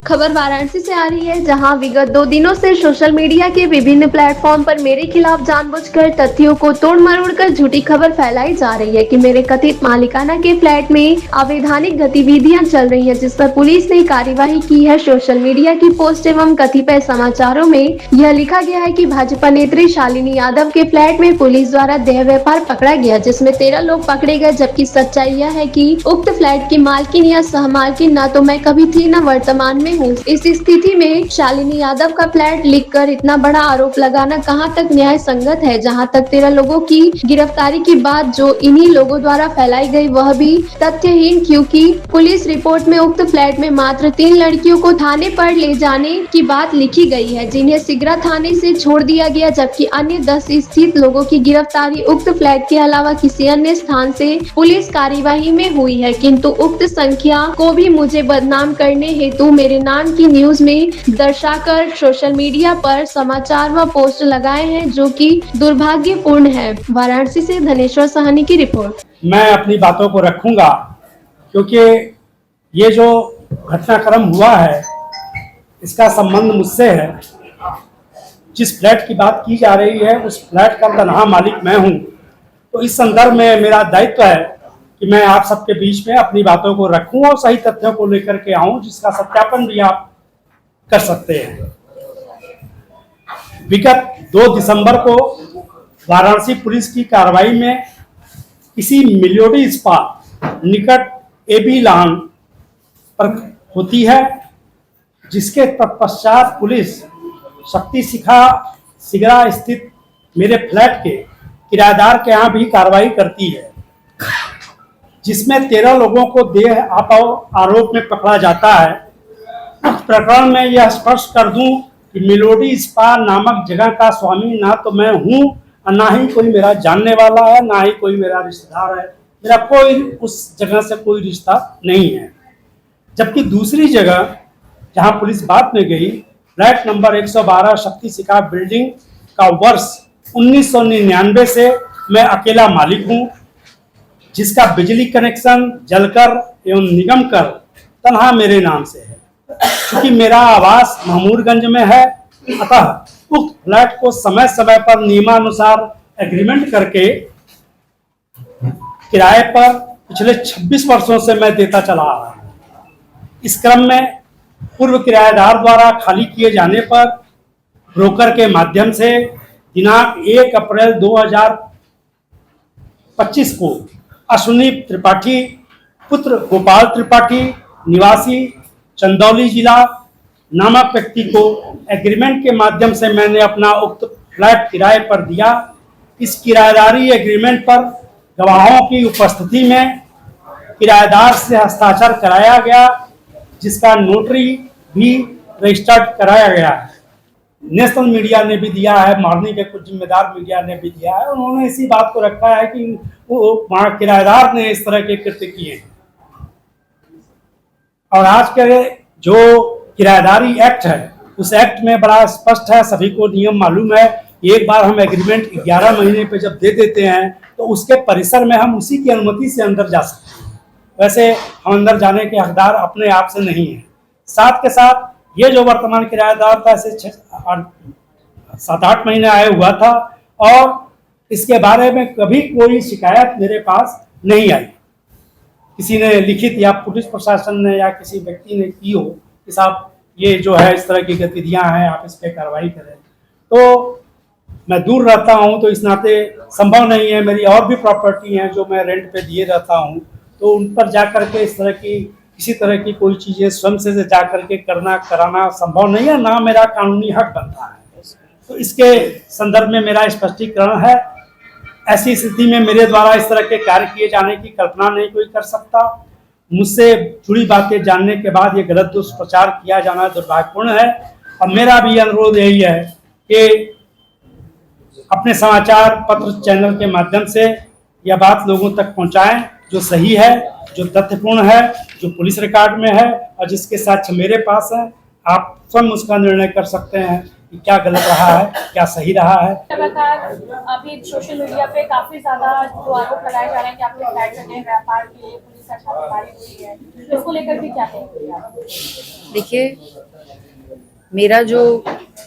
खबर वाराणसी से आ रही है, जहां विगत 2 दिनों से सोशल मीडिया के विभिन्न प्लेटफॉर्म पर मेरे खिलाफ जानबूझकर तथ्यों को तोड़ मरोड़ कर झूठी खबर फैलाई जा रही है कि मेरे कथित मालिकाना के फ्लैट में अवैधानिक गतिविधियां चल रही हैं, जिस पर पुलिस ने कार्यवाही की है। सोशल मीडिया की पोस्ट एवं कतिपय समाचारों में यह लिखा गया है कि भाजपा नेत्री शालिनी यादव के फ्लैट में पुलिस द्वारा देह व्यापार पकड़ा गया, जिसमें 13 लोग पकड़े गए, जबकि सच्चाई यह है कि उक्त फ्लैट की मालकिन या सहमालकिन न तो मैं कभी थी न वर्तमान में हूँ। इस स्थिति में शालिनी यादव का फ्लैट लिखकर इतना बड़ा आरोप लगाना कहां तक न्याय संगत है। जहां तक 13 लोगों की गिरफ्तारी की बात जो इन्हीं लोगों द्वारा फैलाई गई, वह भी तथ्यहीन, क्योंकि पुलिस रिपोर्ट में उक्त फ्लैट में मात्र 3 लड़कियों को थाने पर ले जाने की बात लिखी गई है, जिन्हें सिगरा थाने से छोड़ दिया गया, जबकि अन्य 10 स्थित लोगों की गिरफ्तारी उक्त फ्लैट के अलावा किसी अन्य स्थान से पुलिस कार्यवाही में हुई है। किंतु उक्त संख्या को भी मुझे बदनाम करने हेतु मेरे नाम की न्यूज में दर्शाकर सोशल मीडिया पर समाचार व पोस्ट लगाए हैं, जो कि दुर्भाग्यपूर्ण है। वाराणसी से धनेश्वर साहनी की रिपोर्ट। मैं अपनी बातों को रखूंगा, क्योंकि ये जो घटनाक्रम हुआ है इसका संबंध मुझसे है। जिस फ्लैट की बात की जा रही है उस फ्लैट का तनहा मालिक मैं हूं, तो इस संदर्भ में मेरा दायित्व है कि मैं आप सबके बीच में अपनी बातों को रखूं और सही तथ्यों को लेकर के आऊं, जिसका सत्यापन भी आप कर सकते हैं। विगत 2 दिसंबर को वाराणसी पुलिस की कार्रवाई में किसी मिलोडी स्पा निकट एबी लान पर होती है, जिसके तत्पश्चात पुलिस शक्ति शिखा सिगरा स्थित मेरे फ्लैट के किराएदार के यहाँ भी कार्रवाई करती है, जिसमें 13 लोगों को देह आरोप में पकड़ा जाता है। इस प्रकरण में यह स्पष्ट कर दूं कि मिलोडी स्पा नामक जगह का स्वामी ना तो मैं हूं और ना ही कोई मेरा जानने वाला है, ना ही कोई मेरा रिश्तेदार है। मेरा कोई उस जगह से कोई रिश्ता नहीं है। जबकि दूसरी जगह जहां पुलिस बात में गई, फ्लैट नंबर 112 शक्ति शिखा बिल्डिंग का वर्ष 1999 से मैं अकेला मालिक हूं, जिसका बिजली कनेक्शन जलकर एवं निगम कर तनहा मेरे नाम से है। क्योंकि मेरा आवास महमूदगंज में है, अतः उक्त फ्लैट को समय समय पर नियमानुसार एग्रीमेंट करके किराए पर पिछले 26 वर्षों से मैं देता चला आ रहा हूं। इस क्रम में पूर्व किराएदार द्वारा खाली किए जाने पर ब्रोकर के माध्यम से दिनांक 1 अप्रैल 2025 को अश्विनी त्रिपाठी पुत्र गोपाल त्रिपाठी निवासी चंदौली जिला नामक व्यक्ति को एग्रीमेंट के माध्यम से मैंने अपना उक्त फ्लैट किराए पर दिया। इस किराएदारी एग्रीमेंट पर गवाहों की उपस्थिति में किराएदार से हस्ताक्षर कराया गया, जिसका नोटरी भी रजिस्टर्ड कराया गया है। नेशनल मीडिया ने भी दिया है, मॉर्निंग के कुछ जिम्मेदार मीडिया ने भी दिया है। उन्होंने इसी बात को रखा है कि वो वहाँ किराएदार ने इस तरह के कृत्य किए हैं। और आज के जो किराएदारी एक्ट है, उस एक्ट में बड़ा स्पष्ट है, सभी को नियम मालूम है। एक बार हम एग्रीमेंट 11 महीने पे जब दे देते हैं तो उसके परिसर में हम उसी की अनुमति से अंदर जा सकते हैं। वैसे हम अंदर जाने के हकदार अपने आप से नहीं है। साथ के साथ ये जो वर्तमान किराएदार था, ऐसे 7-8 महीने आए हुआ था और इसके बारे में कभी कोई शिकायत मेरे पास नहीं आई। किसी ने लिखित या पुलिस प्रशासन ने या किसी व्यक्ति ने की हो कि साहब ये जो है इस तरह की गतिविधियां हैं, आप इस पर कार्रवाई करें। तो मैं दूर रहता हूं, तो इस नाते संभव नहीं है। मेरी और भी प्रॉपर्टी हैं जो मैं रेंट पे दिए रहता हूं, तो उन पर जा करके इस तरह की किसी तरह की कोई चीज़ें स्वयं से जा करके कराना संभव नहीं है, ना मेरा कानूनी हक बनता है। तो इसके संदर्भ में मेरा स्पष्टीकरण है। ऐसी स्थिति में मेरे द्वारा इस तरह के कार्य किए जाने की कल्पना नहीं कोई कर सकता। मुझसे जुड़ी बातें जानने के बाद ये गलत दुष्प्रचार किया जाना दुर्भाग्यपूर्ण है। और मेरा भी अनुरोध यही है कि अपने समाचार पत्र चैनल के माध्यम से यह बात लोगों तक पहुंचाएं, जो सही है, जो तथ्यपूर्ण है, जो पुलिस रिकॉर्ड में है और जिसके साक्ष्य मेरे पास है। आप स्वयं उसका निर्णय कर सकते हैं कि क्या गलत रहा है, क्या सही रहा है। लगातार अभी सोशल मीडिया पे काफी ज्यादा जो आरोप लगाए जा रहे हैं कि आपके फ्लैट में व्यापार के लिए पुलिस साथ छापेमारी हुई है, इसको लेकर भी क्या कहेंगे आप? देखिए, मेरा जो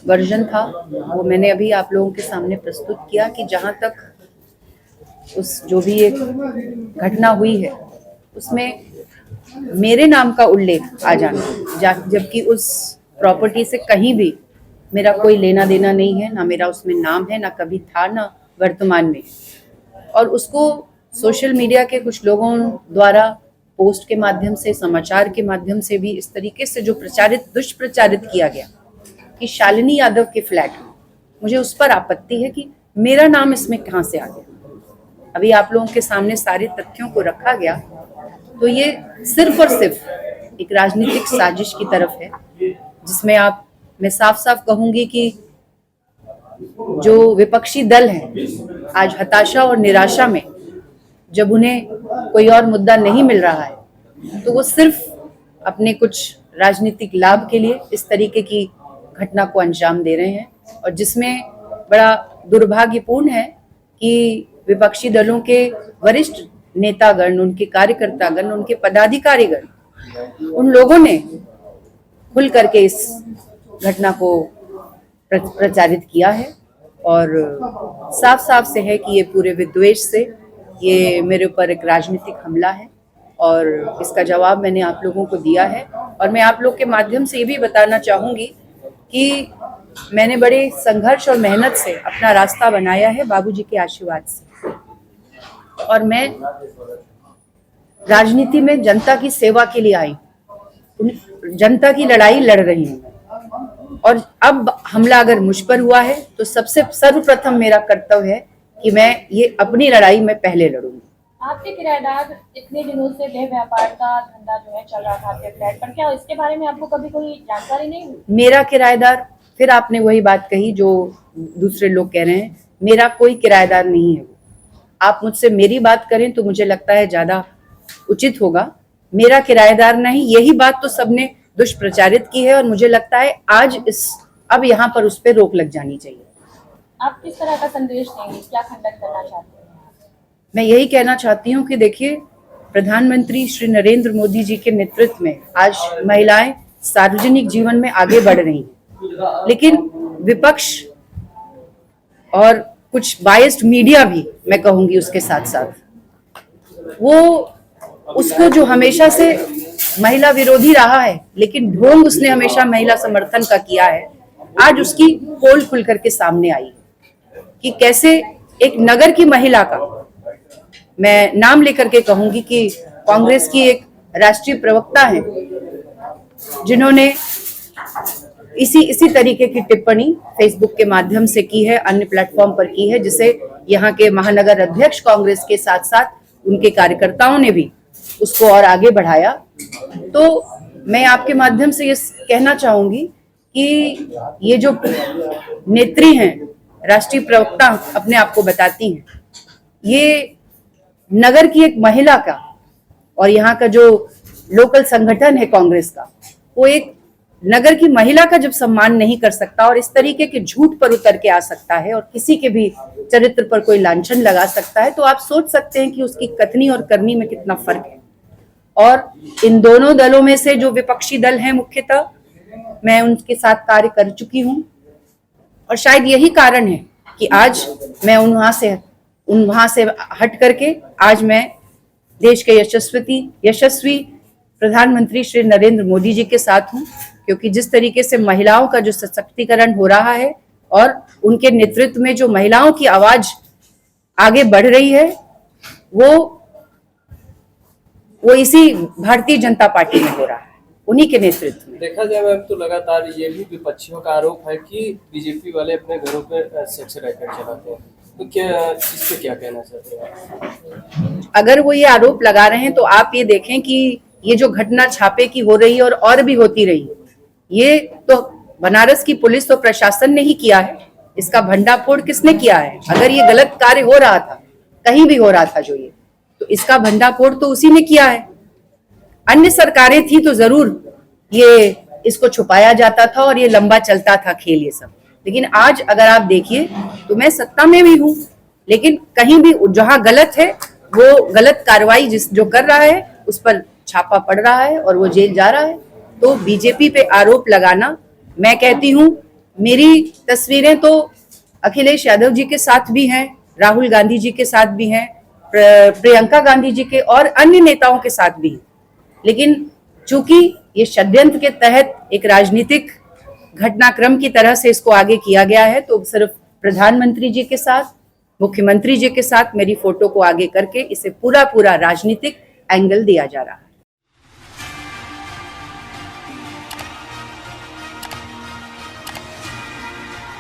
वर्जन था वो मैंने अभी आप लोगों के सामने प्रस्तुत किया कि जहाँ तक उस जो भी एक घटना हुई है उसमें मेरे नाम का उल्लेख आ जाना, जबकि उस प्रॉपर्टी से कहीं भी मेरा कोई लेना देना नहीं है, ना मेरा उसमें नाम है, ना कभी था, ना वर्तमान में। और उसको सोशल मीडिया के कुछ लोगों द्वारा पोस्ट के माध्यम से, समाचार के माध्यम से भी इस तरीके से जो दुष्प्रचारित किया गया कि शालिनी यादव के फ्लैट में, मुझे उस पर आपत्ति है कि मेरा नाम इसमें कहाँ से आ गया। अभी आप लोगों के सामने सारे तथ्यों को रखा गया, तो ये सिर्फ और सिर्फ एक राजनीतिक साजिश की तरफ है, जिसमें मैं साफ साफ कहूंगी कि जो विपक्षी दल हैं आज हताशा और निराशा में, जब उन्हें कोई और मुद्दा नहीं मिल रहा है तो वो सिर्फ अपने कुछ राजनीतिक लाभ के लिए इस तरीके की घटना को अंजाम दे रहे हैं। और जिसमें बड़ा दुर्भाग्यपूर्ण है कि विपक्षी दलों के वरिष्ठ नेतागण, उनके कार्यकर्तागण, उनके पदाधिकारीगण, उन लोगों ने खुल करके इस घटना को प्रचारित किया है। और साफ साफ से है कि ये पूरे विद्वेष से ये मेरे ऊपर एक राजनीतिक हमला है, और इसका जवाब मैंने आप लोगों को दिया है। और मैं आप लोग के माध्यम से ये भी बताना चाहूँगी कि मैंने बड़े संघर्ष और मेहनत से अपना रास्ता बनाया है बाबूजी के आशीर्वाद से, और मैं राजनीति में जनता की सेवा के लिए आई, जनता की लड़ाई लड़ रही हूँ। और अब हमला अगर मुझ पर हुआ है तो सबसे सर्वप्रथम मेरा कर्तव्य है कि मैं ये अपनी लड़ाई में पहले लड़ूंगी। आपके किराएदार इतने दिनों से देह व्यापार का धंधा जो है चल रहा था आपके फ्लैट पर, क्या इसके बारे में आपको कभी कोई जानकारी नहीं हुई? मेरा किराएदार, फिर आपने वही बात कही जो दूसरे लोग कह रहे हैं, मेरा कोई किराएदार नहीं है। आप मुझसे मेरी बात करें तो मुझे लगता है ज्यादा उचित होगा। मेरा किराएदार नहीं, यही बात तो सबने दुष्प्रचारित की है, और मुझे लगता है आज अब यहाँ पर उस पर रोक लग जानी चाहिए। आप किस तरह का संदेश देंगे, क्या खंडन करना चाहते हैं? मैं यही कहना चाहती हूँ कि देखिए, प्रधानमंत्री श्री नरेंद्र मोदी जी के नेतृत्व में आज महिलाएं सार्वजनिक जीवन में आगे बढ़ रही हैं, लेकिन विपक्ष और कुछ बायस्ड मीडिया भी, मैं कहूंगी उसके साथ साथ, वो उसको जो हमेशा से महिला विरोधी रहा है, लेकिन ढोंग उसने हमेशा महिला समर्थन का किया है, आज उसकी पोल खुल करके सामने आई कि कैसे एक नगर की महिला का, मैं नाम लेकर के कहूंगी कि कांग्रेस की एक राष्ट्रीय प्रवक्ता है जिन्होंने इसी तरीके की टिप्पणी फेसबुक के माध्यम से की है, अन्य प्लेटफॉर्म पर की है, जिसे यहाँ के महानगर अध्यक्ष कांग्रेस के साथ साथ उनके कार्यकर्ताओं ने भी उसको और आगे बढ़ाया। तो मैं आपके माध्यम से ये कहना चाहूंगी कि ये जो नेत्री हैं, राष्ट्रीय प्रवक्ता अपने आप को बताती हैं, ये नगर की एक महिला का और यहाँ का जो लोकल संगठन है कांग्रेस का, वो एक नगर की महिला का जब सम्मान नहीं कर सकता और इस तरीके के झूठ पर उतर के आ सकता है और किसी के भी चरित्र पर कोई लांछन लगा सकता है, तो आप सोच सकते हैं कि उसकी कथनी और करनी में कितना फर्क है। और इन दोनों दलों में से जो विपक्षी दल हैं, मुख्यतः मैं उनके साथ कार्य कर चुकी हूँ, और शायद यही कारण है कि आज मैं वहां से हट करके आज मैं देश के यशस्वी प्रधानमंत्री श्री नरेंद्र मोदी जी के साथ हूं, क्योंकि जिस तरीके से महिलाओं का जो सशक्तिकरण हो रहा है और उनके नेतृत्व में जो महिलाओं की आवाज आगे बढ़ रही है, वो इसी भारतीय जनता पार्टी में हो रहा है, उन्हीं के नेतृत्व में। देखा जाए मैम तो लगातार ये भी विपक्षियों का आरोप है कि बीजेपी वाले अपने घरों पे सेक्स रैकेट चलाते हैं, तो क्या इस पे क्या कहना चाहते हैं? अगर वो ये आरोप लगा रहे हैं तो आप ये देखें कि ये जो घटना छापे की हो रही है और भी होती रही, ये तो बनारस की पुलिस और प्रशासन ने ही किया है। इसका भंडाफोड़ किसने किया है? अगर ये गलत कार्य हो रहा था, कहीं भी हो रहा था जो ये, तो इसका भंडाफोड़ तो उसी ने किया है। अन्य सरकारें थी तो जरूर ये इसको छुपाया जाता था और ये लंबा चलता था खेल ये सब। लेकिन आज अगर आप देखिए तो मैं सत्ता में भी हूं, लेकिन कहीं भी जहां गलत है वो गलत कार्रवाई जो कर रहा है उस पर छापा पड़ रहा है और वो जेल जा रहा है। तो बीजेपी पे आरोप लगाना, मैं कहती हूँ मेरी तस्वीरें तो अखिलेश यादव जी के साथ भी हैं, राहुल गांधी जी के साथ भी हैं, प्रियंका गांधी जी के और अन्य नेताओं के साथ भी हैं, लेकिन चूंकि ये षड्यंत्र के तहत एक राजनीतिक घटनाक्रम की तरह से इसको आगे किया गया है, तो सिर्फ प्रधानमंत्री जी के साथ, मुख्यमंत्री जी के साथ मेरी फोटो को आगे करके इसे पूरा राजनीतिक एंगल दिया जा रहा है।